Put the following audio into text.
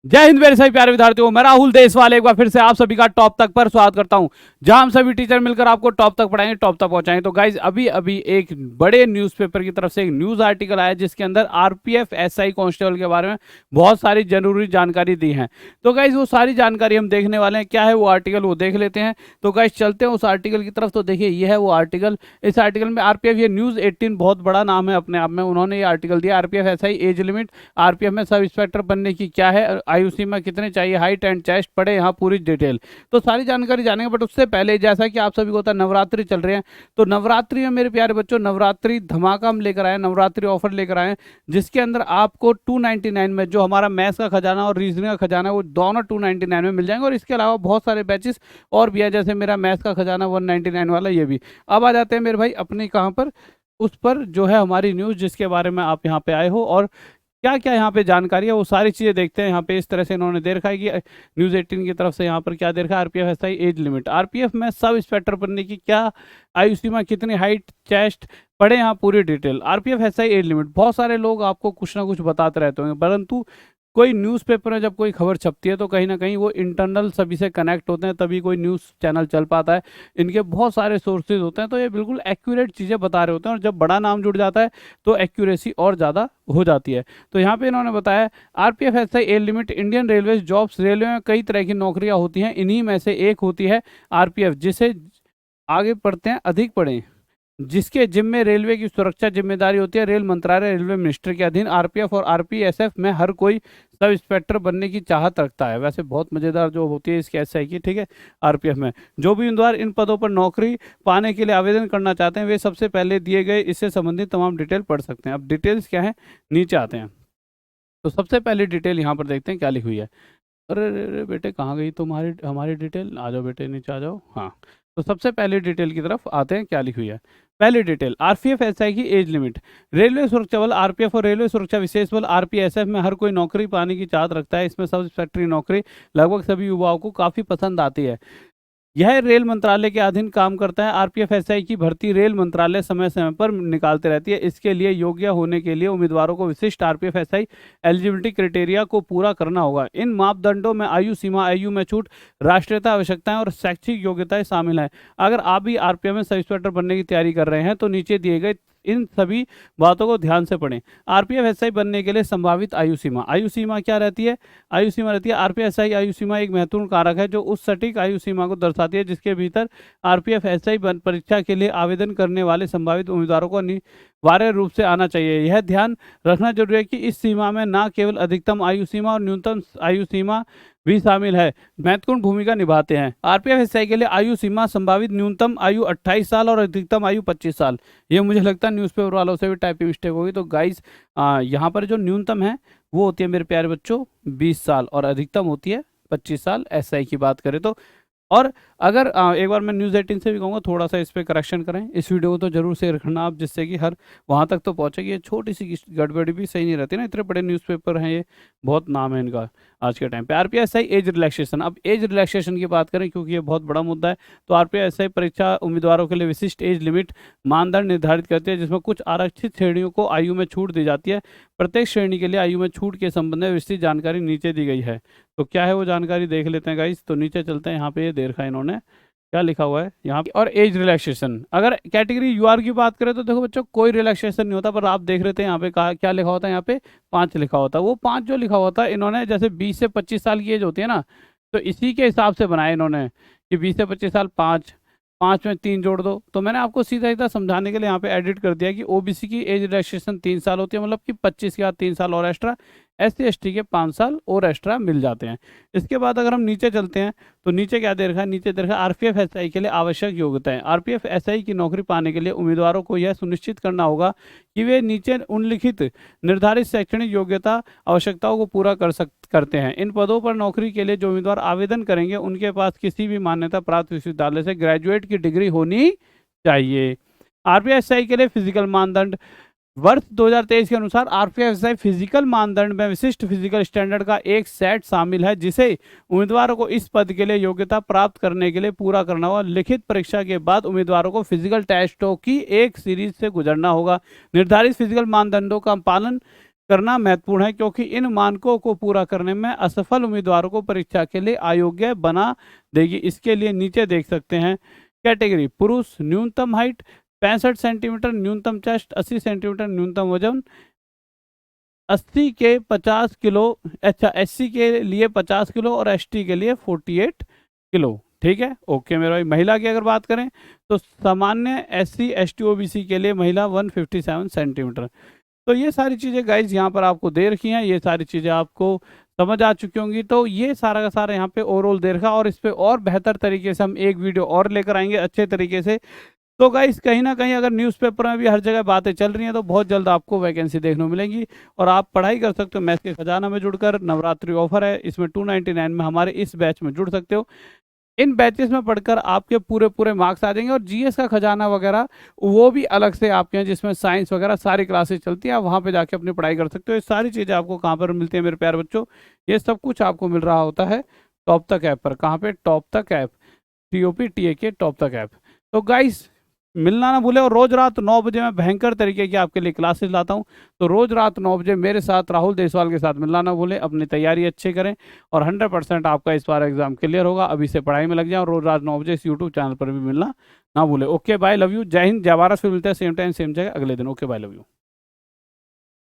जय हिंद मेरे सभी प्यारे विद्यार्थियों, मैं राहुल देशवाल एक बार फिर से आप सभी का टॉप तक पर स्वागत करता हूं, जहां हम सभी टीचर मिलकर आपको टॉप तक पढ़ाएंगे, टॉप तक पहुंचाएंगे। तो गाइज अभी अभी एक बड़े न्यूज़पेपर की तरफ से एक न्यूज़ आर्टिकल आया जिसके अंदर आरपीएफ एसआई कांस्टेबल के बारे में बहुत सारी जरूरी जानकारी दी है। तो गाइज वो सारी जानकारी हम देखने वाले हैं। क्या है वो आर्टिकल, वो देख लेते हैं। तो गाइज चलते हैं उस आर्टिकल की तरफ। तो देखिए ये है वो आर्टिकल। इस आर्टिकल में आरपीएफ, ये न्यूज़ 18 बहुत बड़ा नाम है अपने आप में, उन्होंने ये आर्टिकल दिया। RPF SI age limit, RPF में सब इंस्पेक्टर बनने की क्या है, आयु सीमा कितने चाहिए, हाइट एंड चेस्ट, पढ़े यहाँ पूरी डिटेल। तो सारी जानकारी जानेंगे। बट उससे पहले जैसा कि आप सभी को पता है नवरात्रि चल रहे हैं, तो नवरात्रि में मेरे प्यारे बच्चों नवरात्रि धमाका हम लेकर आए, नवरात्रि ऑफर लेकर आए, जिसके अंदर आपको 299 में जो हमारा मैथ्स का खजाना और रीजनिंग का खजाना है वो दोनों 299 में मिल जाएंगे। और इसके अलावा बहुत सारे बैचेस और भी है, जैसे मेरा मैथ्स का खजाना 199 वाला, ये भी। अब आ जाते हैं मेरे भाई अपने कहाँ पर, उस पर जो है हमारी न्यूज़ जिसके बारे में आप यहाँ पे आए हो, और क्या क्या यहाँ पे जानकारी है वो सारी चीज़ें देखते हैं। यहाँ पे इस तरह से इन्होंने दे रखा है कि न्यूज़ 18 की तरफ से यहाँ पर क्या दे रखा है, RPF SI age limit, RPF में सब इंस्पेक्टर बनने की क्या आयु सीमा, कितनी हाइट, चेस्ट, पढ़े यहाँ पूरी detail. RPF SI age limit, बहुत सारे लोग आपको कुछ ना कुछ बताते रहते होंगे, परंतु कोई न्यूज़पेपर में जब कोई खबर छपती है तो कहीं ना कहीं वो इंटरनल सभी से कनेक्ट होते हैं, तभी कोई न्यूज़ चैनल चल पाता है। इनके बहुत सारे सोर्सेज होते हैं, तो ये बिल्कुल एक्यूरेट चीज़ें बता रहे होते हैं। और जब बड़ा नाम जुड़ जाता है तो एक्यूरेसी और ज़्यादा हो जाती है। तो यहाँ पे इन्होंने बताया RPF SI age limit, Indian railway jobs, railway में कई तरह की नौकरियाँ होती हैं, इन्हीं में से एक होती है आरपीएफ, जिसे आगे पढ़ते हैं अधिक पढ़ें, जिसके जिम्मे रेलवे की सुरक्षा जिम्मेदारी होती है। रेल मंत्रालय रेलवे मिनिस्टर के अधीन आरपीएफ और आरपीएसएफ में हर कोई सब इंस्पेक्टर बनने की चाहत रखता है। वैसे बहुत मजेदार जो होती है इसकी एसआई की, ठीक है। आरपीएफ में जो भी उम्मीदवार इन पदों पर नौकरी पाने के लिए आवेदन करना चाहते हैं वे सबसे पहले दिए गए इससे संबंधित तमाम डिटेल पढ़ सकते हैं। अब डिटेल्स क्या है, नीचे आते हैं। तो सबसे पहले डिटेल यहाँ पर देखते हैं क्या लिखी हुई है। अरे अरे अरे बेटे, कहाँ गई तुम्हारी हमारी डिटेल, आ जाओ बेटे नीचे आ जाओ। हाँ, तो सबसे पहले डिटेल की तरफ आते हैं, क्या लिखी हुई है। पहली डिटेल, आरपीएफ एसआई की एज लिमिट। रेलवे सुरक्षा बल आरपीएफ और रेलवे सुरक्षा विशेष बल आरपीएसएफ में हर कोई नौकरी पाने की चाहत रखता है। इसमें सब इंस्पेक्टरी नौकरी लगभग सभी युवाओं को काफ़ी पसंद आती है। यह रेल मंत्रालय के अधीन काम करता है। आरपीएफ एसआई की भर्ती रेल मंत्रालय समय समय पर निकालते रहती है। इसके लिए योग्य होने के लिए उम्मीदवारों को विशिष्ट आरपीएफ एसआई एलिजिबिलिटी क्राइटेरिया को पूरा करना होगा। इन मापदंडों में आयु सीमा, आयु में छूट, राष्ट्रीयता आवश्यकताएं और शैक्षिक योग्यताएं शामिल हैं। अगर आप भी आरपीएफ में सब इंस्पेक्टर बनने की तैयारी कर रहे हैं तो नीचे दिए गए इन सभी बातों को ध्यान से पढ़ें। आरपीएफ एसआई बनने के लिए संभावित आयु सीमा, आयु सीमा क्या रहती है, आयु सीमा रहती है आरपीएफ एसआई आयु सीमा एक महत्वपूर्ण कारक है जो उस सटीक आयु सीमा को दर्शाती है जिसके भीतर आरपीएफ एसआई परीक्षा के लिए आवेदन करने वाले संभावित उम्मीदवारों को अनिवार्य रूप से आना चाहिए। यह ध्यान रखना जरूरी है कि इस सीमा में न केवल अधिकतम आयु सीमा और न्यूनतम आयु सीमा भी शामिल है, महत्वपूर्ण भूमिका निभाते हैं। आरपीएफ एसआई के लिए आयु सीमा संभावित न्यूनतम आयु 28 साल और अधिकतम आयु 25 साल। ये मुझे लगता है न्यूज़पेपर वालों से भी टाइपिंग मिस्टेक होगी। तो गाइस यहाँ पर जो न्यूनतम है वो होती है मेरे प्यारे बच्चों 20 साल और अधिकतम होती है 25 साल, एसआई की बात करें तो। और अगर एक बार मैं न्यूज़ 18 से भी कहूँगा थोड़ा सा इस पर करेक्शन करें, इस वीडियो को तो जरूर शेयर करना आप, जिससे कि हर वहाँ तक तो पहुँचेगी। ये छोटी सी गड़बड़ी भी सही नहीं रहती ना, इतने बड़े न्यूज़पेपर हैं ये, बहुत नाम है इनका आज के टाइम पे। आरपीएसआई एज रिलैक्सेशन, अब एज रिलैक्सेशन की बात करें क्योंकि ये बहुत बड़ा मुद्दा है। तो आरपीएसआई परीक्षा उम्मीदवारों के लिए विशिष्ट एज लिमिट मानदंड निर्धारित करती है जिसमें कुछ आरक्षित श्रेणियों को आयु में छूट दी जाती है। प्रत्येक श्रेणी के लिए आयु में छूट के संबंध में विस्तृत जानकारी नीचे दी गई है। तो क्या है वो जानकारी देख लेते हैं गाइस। तो नीचे चलते हैं, यहाँ पे ये दे रखा है इन्होंने, क्या लिखा हुआ है यहाँ पे। और एज रिलैक्सेशन, अगर कैटेगरी यूआर की बात करें तो देखो बच्चों कोई रिलैक्सेशन नहीं होता, पर आप देख रहे थे यहाँ पे कहा क्या लिखा होता है, यहाँ पे 5 लिखा होता है। वो 5 जो लिखा होता है इन्होंने, जैसे 20 से 25 साल की एज होती है ना, तो इसी के हिसाब से बनाया इन्होंने कि 20 से 25 साल 5, 5 में 3 जोड़ दो। तो मैंने आपको सीधा सीधा समझाने के लिए यहाँ पे एडिट कर दिया कि ओबीसी की एज रिलैक्सेशन 3 साल होती है, मतलब कि 25 के बाद 3 साल और एक्स्ट्रा, एससी एसटी के 5 साल और एक्स्ट्रा मिल जाते हैं। इसके बाद अगर हम नीचे चलते हैं तो नीचे क्या दे रखा है, नीचे दे रखा है आरपीएफ एसआई के लिए आवश्यक योग्यताएं। आरपीएफ एसआई की नौकरी पाने के लिए उम्मीदवारों को यह सुनिश्चित करना होगा कि वे नीचे उल्लिखित निर्धारित शैक्षणिक योग्यता आवश्यकताओं को पूरा करते हैं। इन पदों पर नौकरी के लिए जो उम्मीदवार आवेदन करेंगे उनके पास किसी भी मान्यता प्राप्त विश्वविद्यालय से ग्रेजुएट की डिग्री होनी चाहिए। आरपीएफ एसआई के लिए फिजिकल मानदंड, वर्ष 2023 के अनुसार आरपीएफएसआई फिजिकल मानदंड में विशिष्ट फिजिकल स्टैंडर्ड का एक सेट शामिल है जिसे उम्मीदवारों को इस पद के लिए योग्यता प्राप्त करने के लिए पूरा करना होगा। लिखित परीक्षा के बाद उम्मीदवारों को फिजिकल टेस्टों की एक सीरीज से गुजरना होगा। निर्धारित फिजिकल मानदंडों का पालन करना महत्वपूर्ण है, क्योंकि इन मानकों को पूरा करने में असफल उम्मीदवारों को परीक्षा के लिए अयोग्य बना देगी। इसके लिए नीचे देख सकते हैं कैटेगरी: पुरुष, न्यूनतम हाइट 65 सेंटीमीटर, न्यूनतम चेस्ट 80 सेंटीमीटर, न्यूनतम वजन 80 के 50 किलो। अच्छा, एससी के लिए 50 किलो और एसटी के लिए 48 किलो। ठीक है, ओके मेरे भाई। महिला की अगर बात करें तो सामान्य एससी एसटी ओबीसी के लिए महिला 157 सेंटीमीटर। तो ये सारी चीज़ें गाइज यहाँ पर आपको दे रखी हैं, ये सारी चीज़ें आपको समझ आ चुकी होंगी। तो ये सारा का सारा यहाँ पे ओवरऑल दे रखा, और इस पे और बेहतर तरीके से हम एक वीडियो और लेकर आएंगे अच्छे तरीके से। तो गाइस कहीं ना कहीं अगर न्यूज़पेपर में भी हर जगह बातें चल रही हैं तो बहुत जल्द आपको वैकेंसी देखने को मिलेंगी, और आप पढ़ाई कर सकते हो मैथ के खजाना में जुड़कर। नवरात्रि ऑफर है, इसमें 299 में हमारे इस बैच में जुड़ सकते हो। इन बैचेस में पढ़कर आपके पूरे पूरे मार्क्स आ जाएंगे, और जीएस का खजाना वगैरह वो भी अलग से आपके हैं, जिसमें साइंस वगैरह सारी क्लासेस चलती हैं। आप वहाँ पे जाके अपनी पढ़ाई कर सकते हो। ये सारी चीज़ें आपको कहाँ पर मिलती है मेरे प्यारे बच्चों? ये सब कुछ आपको मिल रहा होता है टॉप तक ऐप पर। कहाँ पे? टॉप तक ऐप, TOPTAK टॉप तक ऐप। तो गाइस मिलना ना भूले, और रोज रात 9 बजे मैं भयंकर तरीके की आपके लिए क्लासेस लाता हूं। तो रोज रात 9 बजे मेरे साथ राहुल देसवाल के साथ मिलना ना भूले। अपनी तैयारी अच्छे करें, और 100% आपका इस बार एग्जाम क्लियर होगा। अभी से पढ़ाई में लग जाए, और रोज रात 9 बजे इस यूट्यूब चैनल पर भी मिलना ना भूले। ओके बाय, लव यू, जय हिंद, जय भारत। फिर मिलते हैं सेम टाइम सेम जगह अगले दिन। Okay bye, love you.